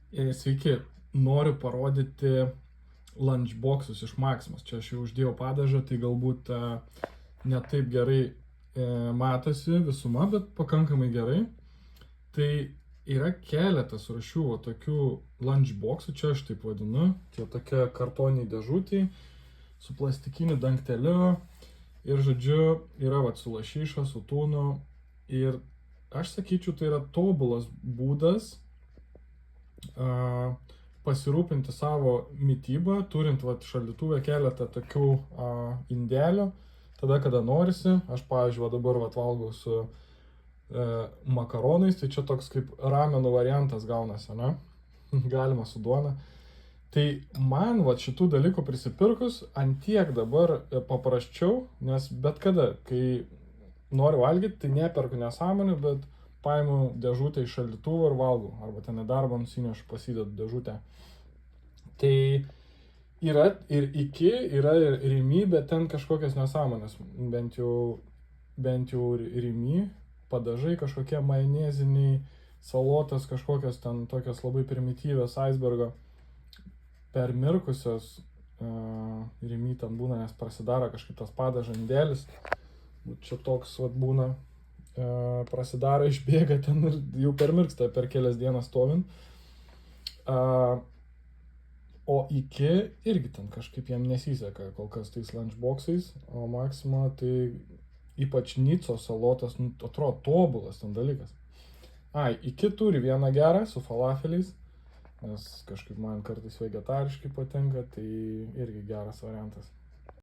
Sveiki, noriu parodyti lunchboxus iš Maximos. Čia aš jau uždėjau padažą, tai galbūt ne taip gerai matosi visuma, bet pakankamai gerai. Tai yra keletas rūšių tokių lunchboxų, čia aš taip vadinu. Čia tokia kartoniniai dėžutė su plastikiniu dangteliu. Ir žodžiu, yra su lašiša, su tūnu. Ir aš sakyčiau, tai yra tobulas būdas pasirūpinti savo mitybą, turint šaldytuve keletą tokių indelių, tada kada norisi. Aš, pavyzdžiui, dabar valgau su makaronais, tai čia toks kaip ramenų variantas gaunasi, ne? Galima su duona. Tai man šitų dalykų prisipirkus antiek dabar paprasčiau, nes bet kada, kai noriu valgyti, tai neperku nesąmonių, bet paimu dėžutę iš šaldytuvo ir valgau, arba ten į darbą nusinešu, pasidedu dėžutę. Tai yra ir iki, yra ir Rimi, bet ten kažkokios nesąmonės, bent jau Rimi, padažai kažkokie majoneziniai, salotas kažkokios ten tokios labai primityvios icebergo, permirkusios, Rimi ten būna, nes prasidaro kažkaip tas padažo indėlis, čia toks būna. Prasidaro, išbėga ten ir jau permirksta per kelias dienas stovint. O iki irgi ten kažkaip jam nesiseka kol kas tais lunchboxais, o Maxima tai ypač Nicos salotas, atrodo tobulas ten dalykas. Iki turi vieną gerą su falafeliais, nes kažkaip man kartais vegetariškai patinka, tai irgi geras variantas.